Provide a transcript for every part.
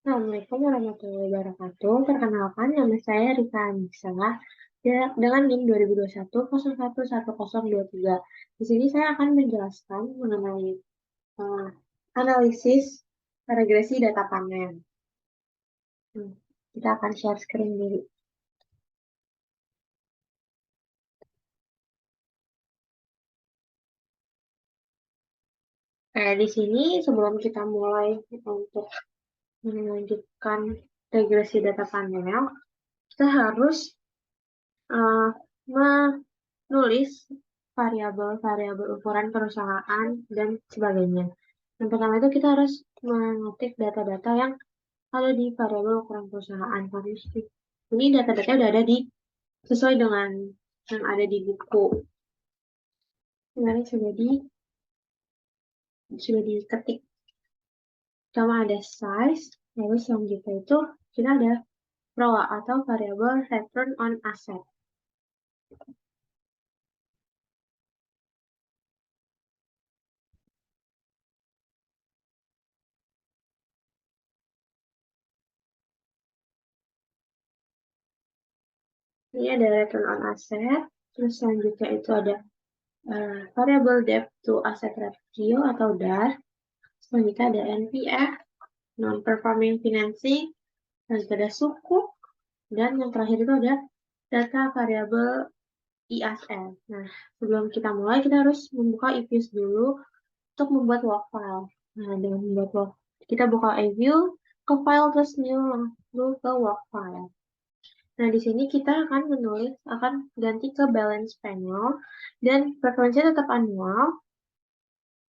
Assalamualaikum warahmatullahi wabarakatuh. Perkenalkan, nama saya Rika Anissa dengan NIM 2021 011023. Di sini saya akan menjelaskan mengenai eh, analisis regresi data panen. Kita akan share screen dulu. Di sini sebelum kita mulai untuk melanjutkan regresi data panel, kita harus eh, menulis variabel-variabel ukuran perusahaan dan sebagainya. Yang pertama itu kita harus mengetik data-data yang ada di variabel ukuran perusahaan. Ini data-data udah ada sesuai dengan yang ada di buku. Kemarin sudah diketik. Pertama ada size, lalu selanjutnya itu kita ada ROA atau variable return on asset. Ini ada return on asset, terus selanjutnya itu ada variable debt to asset ratio atau DAR. Selanjutnya ada NPF, non-performing financing, dan ada suku, dan yang terakhir itu ada data variabel IASL. Nah, sebelum kita mulai, kita harus membuka eViews dulu untuk membuat work file. Nah, dengan membuat work, kita buka eView, ke file, terus new, lalu ke work file. Nah, di sini kita akan ganti ke balance panel, dan preferensinya tetap annual.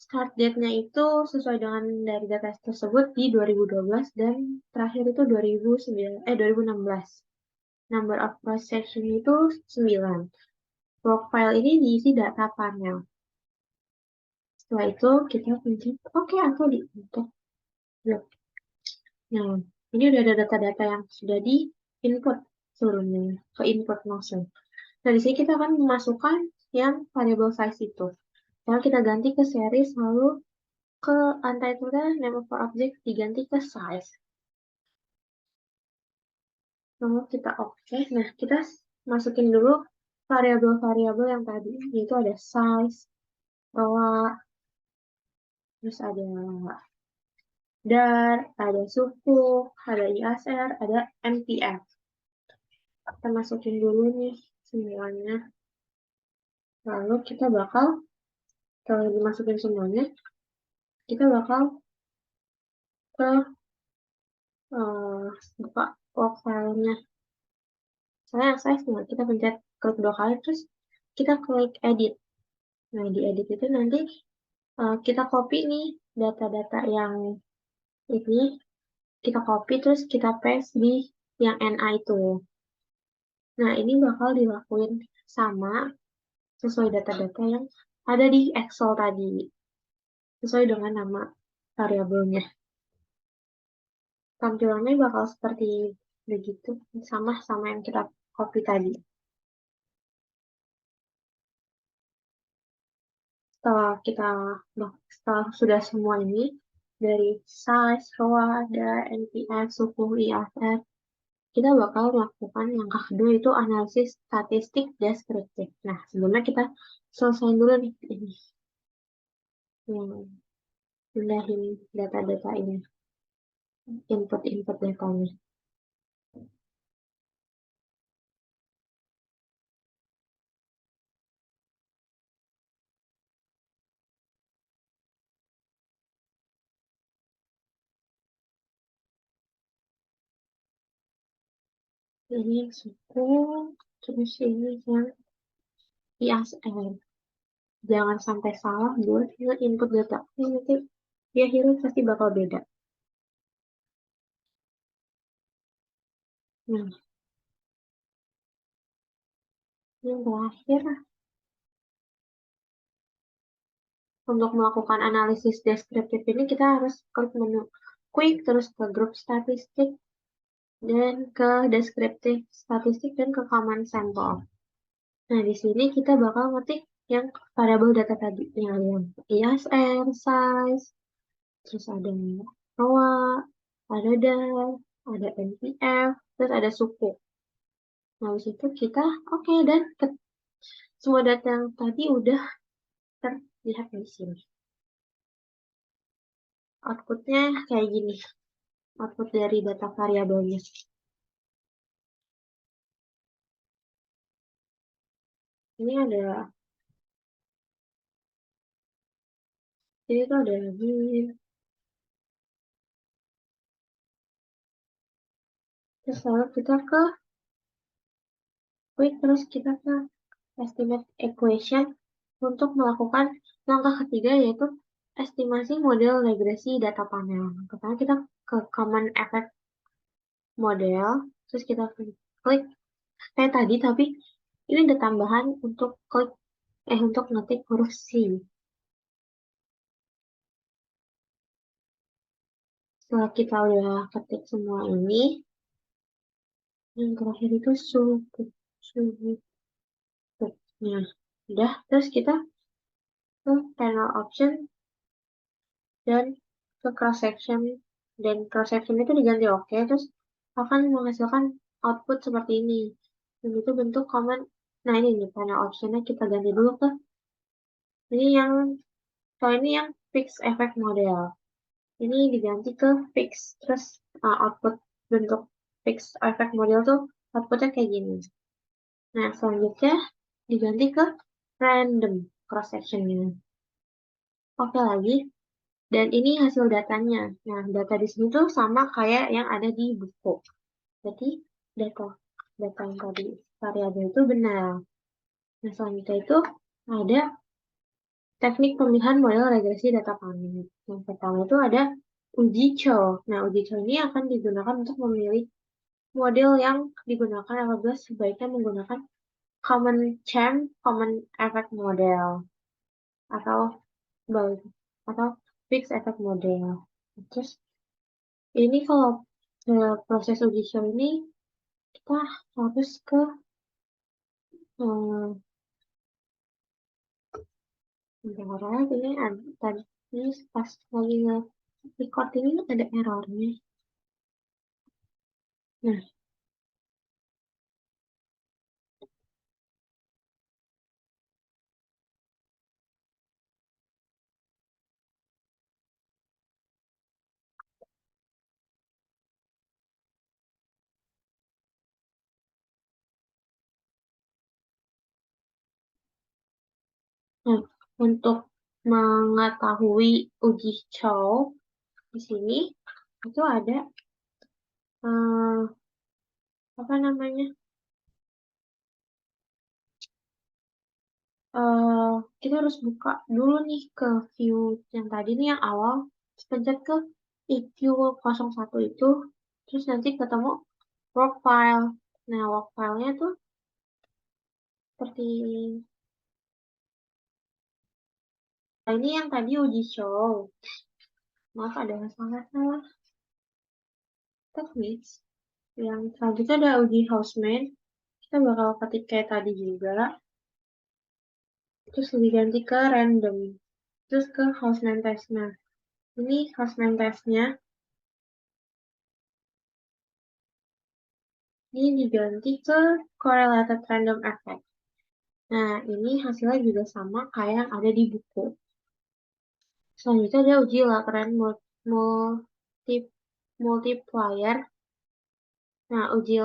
Start date-nya itu sesuai dengan dari data tersebut di 2012 dan terakhir itu 2016. Number of transaction itu 9. Work file ini diisi data panel. Setelah itu kita pencet OK atau di untuk. Nah, ini udah ada data-data yang sudah di input seluruhnya ke input langsung. Nah, di sini kita akan memasukkan yang variable size itu. Lalu kita ganti ke series, lalu ke untitled name of object diganti ke size. Lalu kita oke. Nah, kita masukin dulu variabel-variabel yang tadi, yaitu ada size, ROA, terus ada DAR, ada suku, ada IASR, ada NPF. Kita masukin dulu nih semuanya. Lalu kita bakal, kalau dimasukin semuanya, kita bakal ke buka work file-nya. Soalnya yang size nih, kita pencet klik 2 kali, terus kita klik edit. Nah, di edit itu nanti kita copy nih data-data yang ini, kita copy terus kita paste di yang NA itu. Nah, ini bakal dilakuin sama sesuai data-data yang ada di Excel tadi, sesuai dengan nama variabelnya. Tampilannya bakal seperti begitu, sama yang kita copy tadi. Setelah sudah semua ini, dari size, ROA, DAR, NPF, suku, IASR, kita bakal melakukan langkah kedua, itu analisis statistik deskriptif. Nah, sebelumnya kita selesaiin dulu nih ini. Pindahin data-data ini, input-input datanya. Ini yang suku, terus ini yang IASR. Jangan sampai salah buat input data. Ini nanti di akhirnya pasti bakal beda. Nah, yang terakhir, untuk melakukan analisis deskriptif ini kita harus klik menu quick, terus ke grup statistik, dan ke deskriptif statistik, dan ke command sample. Nah, di sini kita bakal ngetik yang variabel data tadi, yang IASR, size, terus ada ROA, ada DAR, ada NPF, terus ada suku. Nah, habis itu kita oke, dan semua data yang tadi udah terlihat di sini. Outputnya kayak gini. Output dari data variabelnya. Ini jadi itu ada bin. Terus lalu kita ke quick, terus kita ke estimate equation untuk melakukan langkah ketiga, yaitu estimasi model regresi data panel. Pertama kita ke common effect model, terus kita klik kayak tadi, tapi ini ada tambahan untuk untuk ngetik huruf C. Setelah kita udah ketik semua ini, yang terakhir itu suhu. Nah, udah, terus kita ke panel option dan ke cross section, dan cross section itu diganti oke, terus akan menghasilkan output seperti ini. Dan itu bentuk command. Nah, ini nih panel optionnya kita ganti dulu ke ini yang fix effect model. Ini diganti ke fix, terus output bentuk fix effect model tuh outputnya kayak gini. Nah, selanjutnya diganti ke random cross sectionnya. Oke lagi, dan ini hasil datanya. Nah, data di sini tuh sama kayak yang ada di buku. Jadi, data yang tadi variabel itu benar. Nah, selanjutnya itu ada teknik pemilihan model regresi data panel. Yang pertama itu ada uji Chow. Nah, uji Chow ini akan digunakan untuk memilih model yang digunakan apabila sebaiknya menggunakan common champ, common effect model, atau atau fixed effect model. Terus ini kalau proses uji show ini kita harus ke bentar, ini tadi ini pas lagi record ini ada errornya. Nah, untuk mengetahui uji show di sini itu ada apa namanya? Kita harus buka dulu nih ke view yang tadi nih yang awal, pencet ke EQ01 itu, terus nanti ketemu work file. Nah, work file-nya tuh seperti ini yang tadi uji show. Maaf, ada masalah teknis. Yang selanjutnya ada uji houseman. Kita bakal ketik kayak tadi juga. Terus diganti ke random. Terus ke houseman test. Nah, ini houseman testnya. Ini diganti ke correlated random effect. Nah, ini hasilnya juga sama kayak yang ada di buku. Selanjutnya ada uji Lagrange multiplier. Nah, uji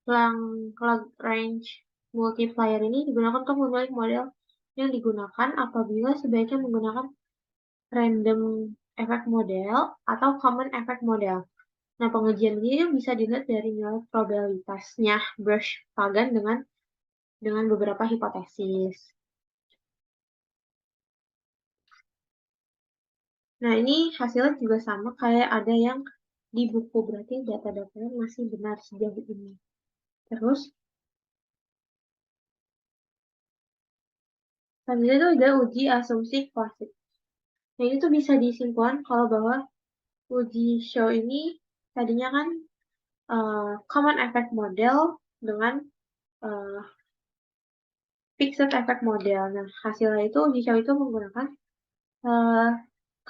Lagrange multiplier ini digunakan untuk memilih model yang digunakan apabila sebaiknya menggunakan random effect model atau common effect model. Nah, pengujian ini bisa dilihat dari nilai probabilitasnya Brush Pagan dengan beberapa hipotesis. Nah, ini hasilnya juga sama kayak ada yang di buku, berarti data-datanya masih benar sejauh ini. Terus, selanjutnya itu ada uji asumsi klasik. Nah, ini tuh bisa disimpulkan kalau bahwa uji show ini tadinya kan common effect model dengan fixed effect model. Nah, hasilnya itu uji show itu menggunakan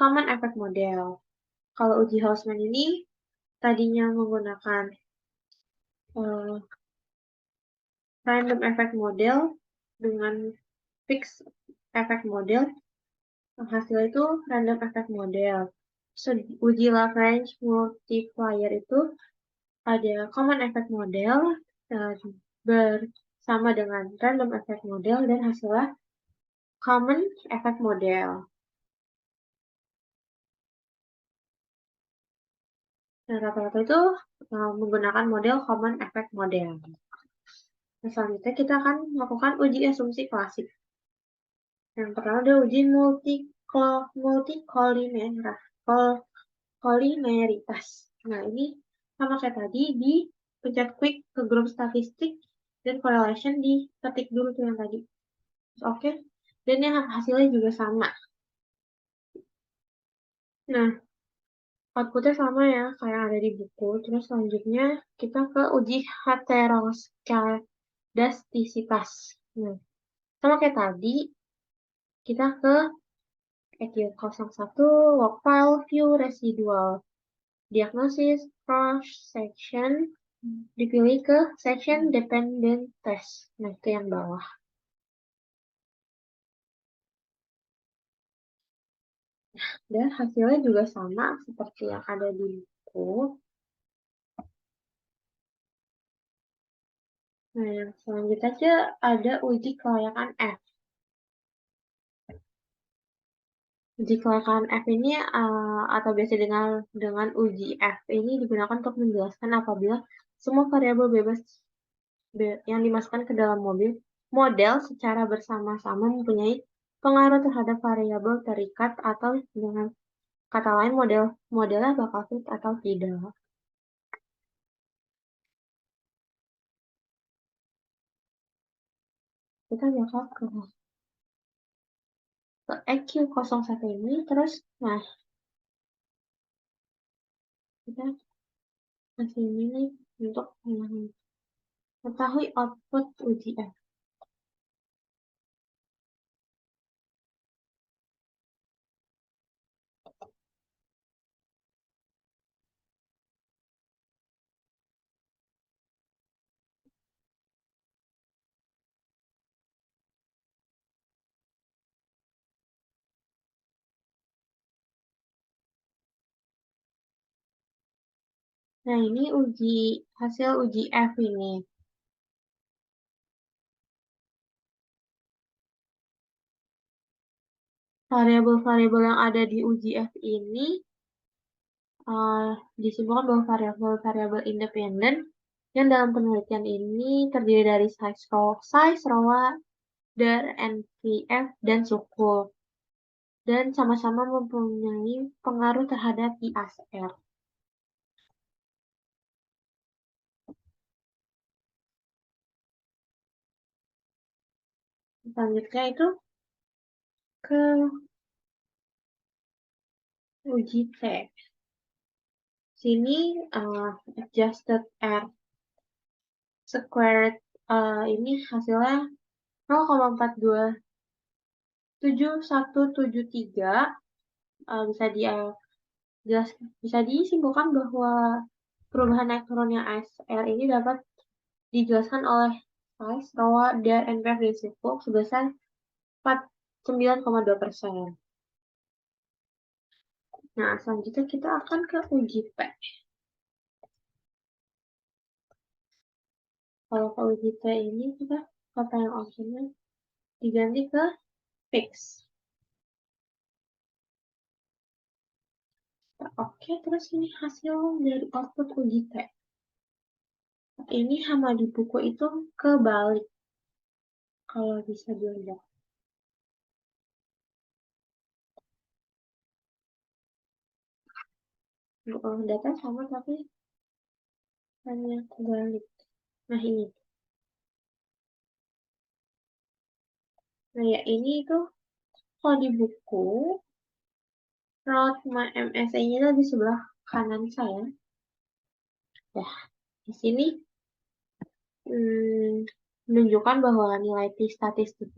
common effect model. Kalau uji Hausman ini tadinya menggunakan random effect model dengan fixed effect model. Hasil itu random effect model. So, uji Lagrange multiplier itu ada common effect model bersama dengan random effect model dan hasilnya common effect model. Nah, rata-rata itu menggunakan model common effect model. Nah, selanjutnya kita akan melakukan uji asumsi klasik. Yang pertama adalah uji multikolineritas. Nah, ini sama kayak tadi, di pencet quick ke grup statistik dan correlation di ketik dulu tuh yang tadi. Oke, dan yang hasilnya juga sama. Nah, outputnya sama ya, kayak yang ada di buku. Terus selanjutnya kita ke uji heteroskedastisitas. Nah, sama kayak tadi, kita ke EQ01, log file, view, residual. Diagnosis, cross section, dipilih ke section dependent test. Nah, itu yang bawah. Dan hasilnya juga sama seperti yang ada di buku. Nah, yang selanjutnya aja ada uji kelayakan F. Uji kelayakan F ini atau biasa dengan uji F ini digunakan untuk menjelaskan apabila semua variabel bebas yang dimasukkan ke dalam model secara bersama-sama mempunyai pengaruh terhadap variabel terikat atau dengan kata lain modelnya bakal fit atau tidak. Kita bakal ke EQ01 ini terus nah kita kasih ini untuk mengetahui output uji F. Nah, ini hasil uji F ini. Variabel-variabel yang ada di uji F ini disimpulkan bahwa variabel-variabel independen yang dalam penelitian ini terdiri dari size ROA, dar, NPF, dan suku. Dan sama-sama mempunyai pengaruh terhadap IASR. Selanjutnya itu ke uji T. Sini adjusted R squared ini hasilnya 0,42773 bisa disimpulkan bahwa perubahan elektronnya ASR ini dapat dijelaskan oleh size, ROA, dan NPF dan suku sebesar 49,2%. Nah, selanjutnya kita akan ke uji P. Kalau ke uji P ini kita kata yang optionnya diganti ke fix. Oke, terus ini hasil dari output uji T. Ini sama di buku itu kebalik. Kalau bisa dilihat. Data sama tapi hanya kebalik. Nah, ini. Nah, ya ini itu kalau di buku root MSE-nya itu di sebelah kanan saya. Nah, di sini menunjukkan bahwa nilai T statistik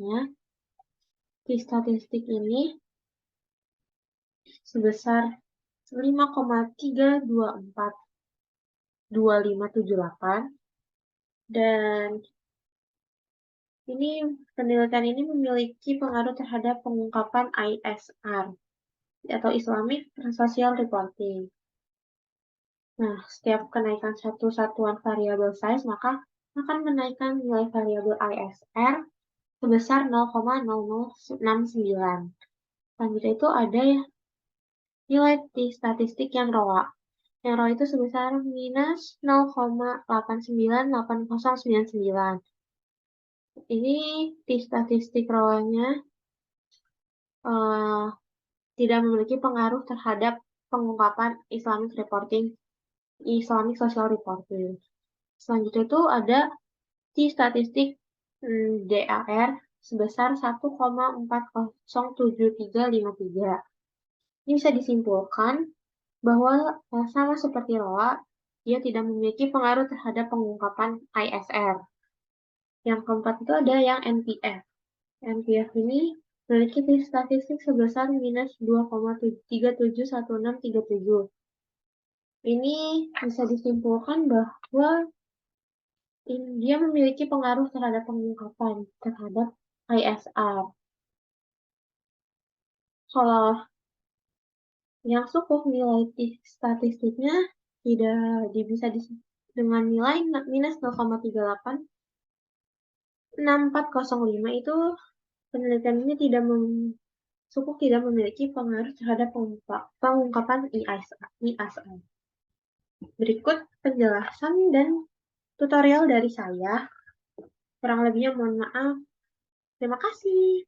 ini sebesar 5,3242578 dan ini penelitian ini memiliki pengaruh terhadap pengungkapan ISR atau Islamic Social Reporting. Nah, setiap kenaikan satu satuan variabel size maka akan menaikkan nilai variabel ISR sebesar 0,0069. Selanjutnya itu ada nilai T statistik yang ROA. Yang ROA itu sebesar minus 0,898099. Ini T statistik ROA-nya tidak memiliki pengaruh terhadap pengungkapan Islamic Social Reporting. Selanjutnya itu ada T statistik DAR sebesar 1,407353. Ini bisa disimpulkan bahwa sama seperti ROA, dia tidak memiliki pengaruh terhadap pengungkapan ISR. Yang keempat itu ada yang NPF. NPF ini memiliki statistik sebesar minus 2,371637. Ini bisa disimpulkan bahwa dia memiliki pengaruh terhadap pengungkapan terhadap ISR. Kalau yang cukup nilai statistiknya tidak bisa dengan nilai minus 0,386405 itu penelitian ini cukup tidak memiliki pengaruh terhadap pengungkapan ISR. Berikut penjelasan dan tutorial dari saya. Kurang lebihnya mohon maaf. Terima kasih.